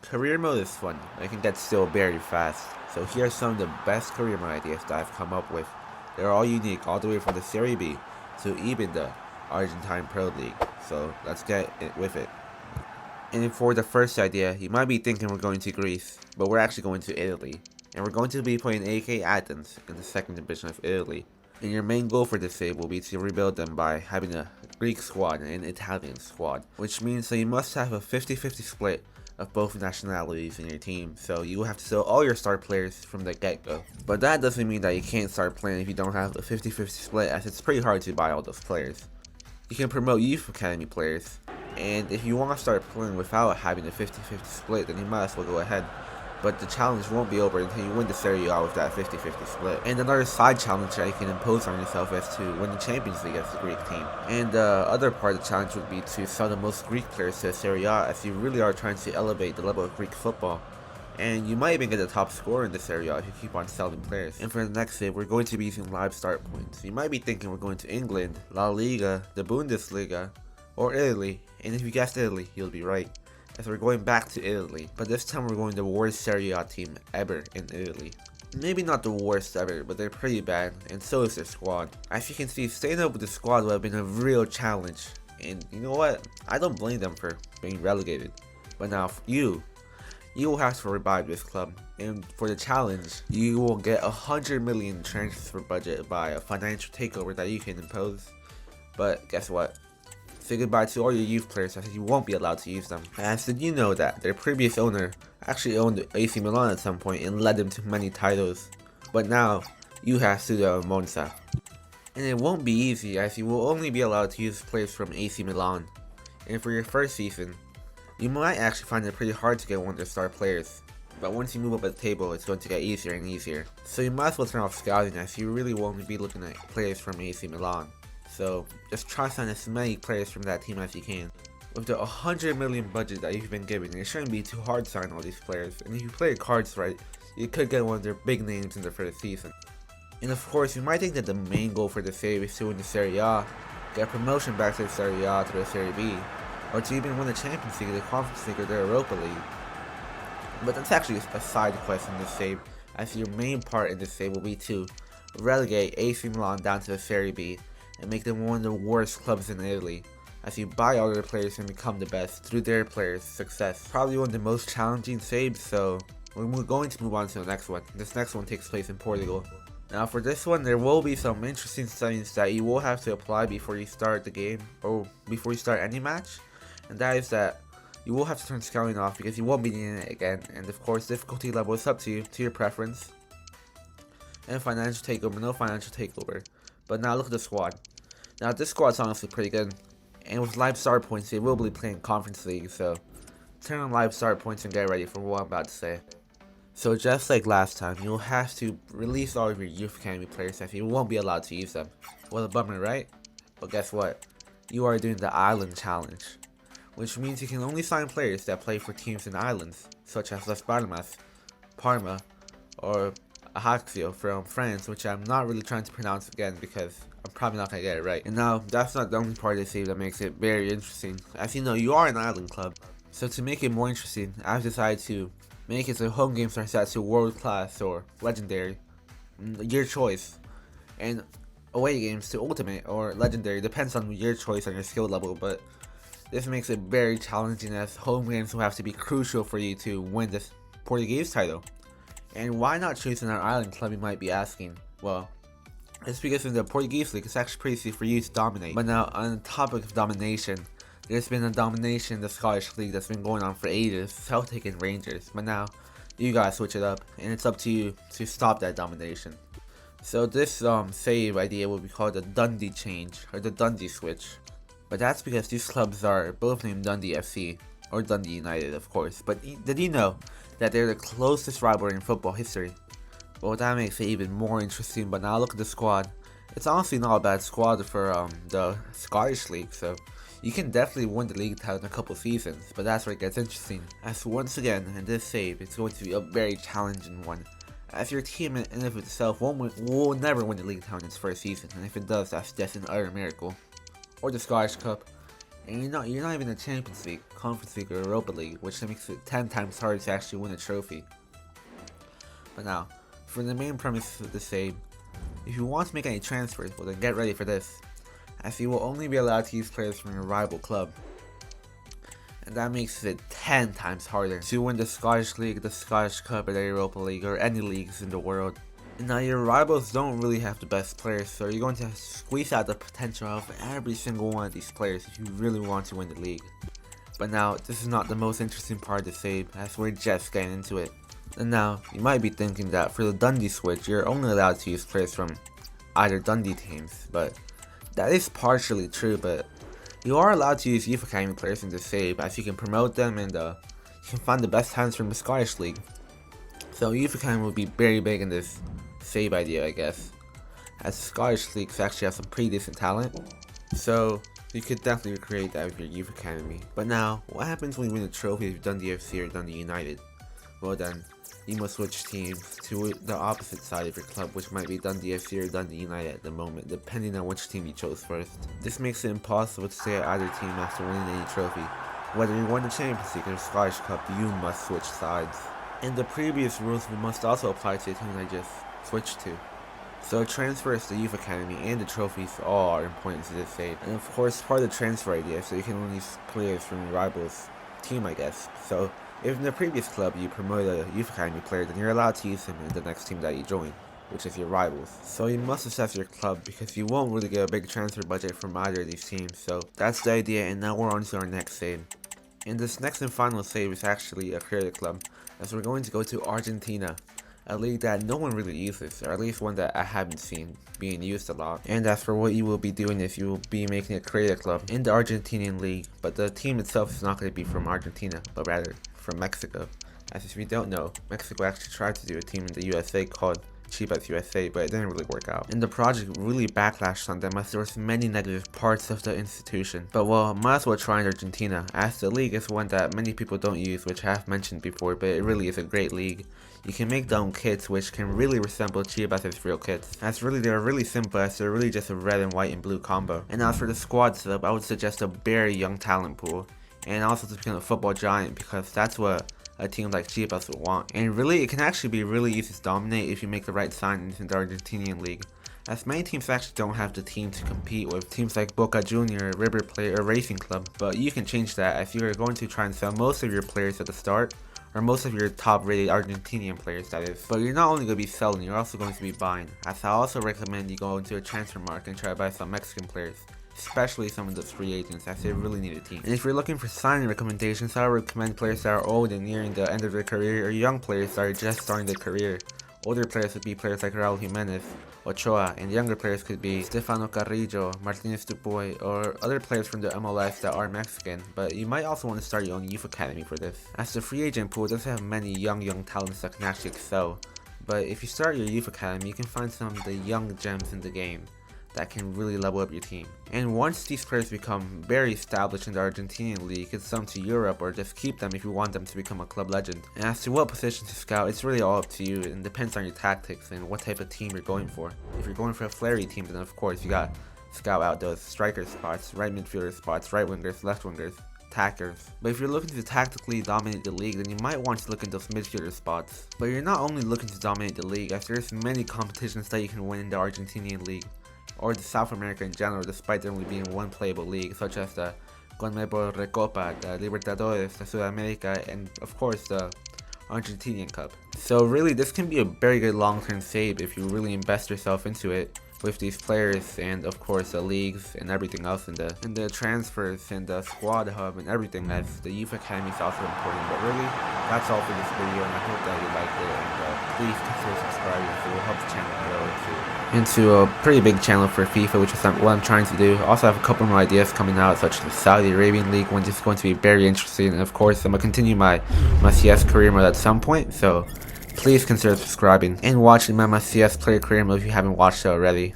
Career mode is fun. I can get still very fast. So here are some of the best career mode ideas that I've come up with. They're all unique, all the way from the Serie B to even the Argentine Pro League. So let's get with it. And for the first idea, you might be thinking we're going to Greece, but we're actually going to Italy. And we're going to be playing Aek Athens in the second division of Italy. And your main goal for this save will be to rebuild them by having a Greek squad and an Italian squad, which means that you must have a 50-50 split of both nationalities in your team, so you will have to sell all your star players from the get-go. But that doesn't mean that you can't start playing if you don't have a 50-50 split, as it's pretty hard to buy all those players. You can promote youth academy players, and if you want to start playing without having a 50-50 split, then you might as well go ahead. But the challenge won't be over until you win the Serie A with that 50-50 split. And another side challenge that you can impose on yourself is to win the Champions League as a Greek team. And the other part of the challenge would be to sell the most Greek players to the Serie A, as you really are trying to elevate the level of Greek football. And you might even get the top scorer in the Serie A if you keep on selling players. And for the next save, we're going to be using live start points. You might be thinking we're going to England, La Liga, the Bundesliga, or Italy. And if you guessed Italy, you'll be right, as we're going back to Italy, but this time we're going to the worst Serie A team ever in Italy. Maybe not the worst ever, but they're pretty bad, and so is their squad. As you can see, staying up with the squad would have been a real challenge, and you know what? I don't blame them for being relegated. But now, you will have to revive this club, and for the challenge, you will get 100 million transfer budget by a financial takeover that you can impose. But guess what? Say goodbye to all your youth players, as you won't be allowed to use them. As did you know that their previous owner actually owned AC Milan at some point and led them to many titles, but now you have to do Monza. And it won't be easy, as you will only be allowed to use players from AC Milan. And for your first season, you might actually find it pretty hard to get one of their star players, but once you move up the table, it's going to get easier and easier. So you might as well turn off scouting, as you really won't be looking at players from AC Milan. So just try to sign as many players from that team as you can. With the 100 million budget that you've been given, it shouldn't be too hard to sign all these players, and if you play your cards right, you could get one of their big names in the first season. And of course, you might think that the main goal for the save is to win the Serie A, get promotion back to the Serie A to the Serie B, or to even win the Champions League, the Conference League, or the Europa League. But that's actually a side quest in this save, as your main part in this save will be to relegate AC Milan down to the Serie B, and make them one of the worst clubs in Italy, as you buy all their players and become the best through their players' success. Probably one of the most challenging saves, so we're going to move on to the next one. This next one takes place in Portugal. Now for this one, there will be some interesting settings that you will have to apply before you start the game, or before you start any match, and that is that you will have to turn scouting off because you won't be needing it again, and of course difficulty level is up to you, to your preference. And financial takeover, no financial takeover. But now look at the squad. Now this squad's honestly pretty good, and with live start points they will be playing Conference League, so turn on live start points and get ready for what I'm about to say. So just like last time, you'll have to release all of your youth academy players, as you won't be allowed to use them. What a bummer, right? But guess what? You are doing the Island Challenge, which means you can only sign players that play for teams in islands, such as Las Palmas, Parma, or Ajaccio from France, which I'm not really trying to pronounce again because I'm probably not going to get it right. And now, that's not the only part of the save that makes it very interesting. As you know, you are an island club, so to make it more interesting, I've decided to make it so home games are set to world class or legendary, your choice, and away games to ultimate or legendary, depends on your choice and your skill level, but this makes it very challenging, as home games will have to be crucial for you to win this Portuguese title. And why not choose an island club, you might be asking? Well, it's because in the Portuguese league, it's actually pretty easy for you to dominate. But now, on the topic of domination, there's been a domination in the Scottish league that's been going on for ages, Celtic and Rangers. But now, you gotta switch it up, and it's up to you to stop that domination. So this save idea will be called the Dundee change, or the Dundee switch. But that's because these clubs are both named Dundee FC, or Dundee United, of course. But did you know that they're the closest rivalry in football history? Well, that makes it even more interesting. But now look at the squad. It's honestly not a bad squad for the Scottish League, so you can definitely win the league title in a couple seasons. But that's where it gets interesting, as once again in this save, it's going to be a very challenging one, as your team in and of itself will never win the league title in its first season, and if it does, that's just an utter miracle. Or the Scottish Cup. And you're not even in the Champions League, Conference League, or Europa League, which makes it 10 times harder to actually win a trophy. But now, for the main premise of the same, if you want to make any transfers, well then get ready for this, as you will only be allowed to use players from your rival club. And that makes it 10 times harder to win the Scottish League, the Scottish Cup, or the Europa League, or any leagues in the world. And now your rivals don't really have the best players, so you're going to squeeze out the potential of every single one of these players if you really want to win the league. But now, this is not the most interesting part of the save, as we're just getting into it. And now, you might be thinking that for the Dundee switch, you're only allowed to use players from either Dundee teams, but that is partially true, but you are allowed to use Youth Academy players in the save, as you can promote them and you can find the best talents from the Scottish League. So Youth Academy will be very big in this save idea, I guess, as the Scottish leagues actually have some pretty decent talent, so you could definitely recreate that with your Youth Academy. But now, what happens when you win a trophy with Dundee FC or Dundee United? Well then, you must switch teams to the opposite side of your club, which might be Dundee FC or Dundee United at the moment, depending on which team you chose first. This makes it impossible to stay at either team after winning any trophy. Whether you won the Champions League or the Scottish Cup, you must switch sides. And the previous rules must also apply to the team I just switched to. So transfers to Youth Academy and the trophies all are important to this save. And of course, part of the transfer idea, so you can only use players from your rival's team, I guess. So if in the previous club you promote a Youth Academy player, then you're allowed to use him in the next team that you join, which is your rivals. So you must assess your club, because you won't really get a big transfer budget from either of these teams. So that's the idea, and now we're on to our next save. And this next and final save is actually a creative club, as we're going to go to Argentina, a league that no one really uses, or at least one that I haven't seen being used a lot. And as for what you will be doing is you will be making a creative club in the Argentinian league, but the team itself is not going to be from Argentina, but rather from Mexico. As if you don't know, Mexico actually tried to do a team in the USA called Chivas USA, but it didn't really work out. And the project really backlashed on them as there was many negative parts of the institution. But well, might as well try in Argentina, as the league is one that many people don't use, which I have mentioned before, but it really is a great league. You can make their own kits, which can really resemble Chivas' real kits. As really, they're really simple, as they're really just a red and white and blue combo. And as for the squad setup, I would suggest a very young talent pool, and also to become a football giant, because that's what a team like Chivas would want. And really, it can actually be really easy to dominate if you make the right signings in the Argentinian league, as many teams actually don't have the team to compete with teams like Boca Junior, River Plate, or Racing Club. But you can change that as you are going to try and sell most of your players at the start, or most of your top rated Argentinian players, that is. But you're not only going to be selling, you're also going to be buying, as I also recommend you go into a transfer market and try to buy some Mexican players, especially some of the free agents, as they really need a team. And if you're looking for signing recommendations, I would recommend players that are old and nearing the end of their career, or young players that are just starting their career. Older players would be players like Raul Jimenez, Ochoa, and younger players could be Stefano Carrillo, Martinez Dupuy, or other players from the MLS that are Mexican. But you might also want to start your own youth academy for this, as the free agent pool doesn't have many young talents that can actually excel. But if you start your youth academy, you can find some of the young gems in the game that can really level up your team. And once these players become very established in the Argentinian league, you can sell them to Europe, or just keep them if you want them to become a club legend. And as to what position to scout, it's really all up to you, and depends on your tactics and what type of team you're going for. If you're going for a flary team, then of course you got scout out those striker spots, right midfielder spots, right wingers, left wingers, attackers. But if you're looking to tactically dominate the league, then you might want to look at those midfielder spots. But you're not only looking to dominate the league, as there's many competitions that you can win in the Argentinian league, or the South America in general, despite there only being one playable league, such as the CONMEBOL Recopa, the Libertadores, the Sudamerica, and of course the Argentinian Cup. So really, this can be a very good long-term save if you really invest yourself into it, with these players and of course the leagues and everything else, and the transfers and the squad hub and everything, as the youth academy is also important. But really, that's all for this video, and I hope that you liked it, and please consider subscribing, so it will help the channel grow into a pretty big channel for FIFA, which is what I'm trying to do. I also have a couple more ideas coming out, such as the Saudi Arabian League, which is going to be very interesting, and of course I'm going to continue my CS career mode at some point, so please consider subscribing and watching my CS player career mode if you haven't watched it already.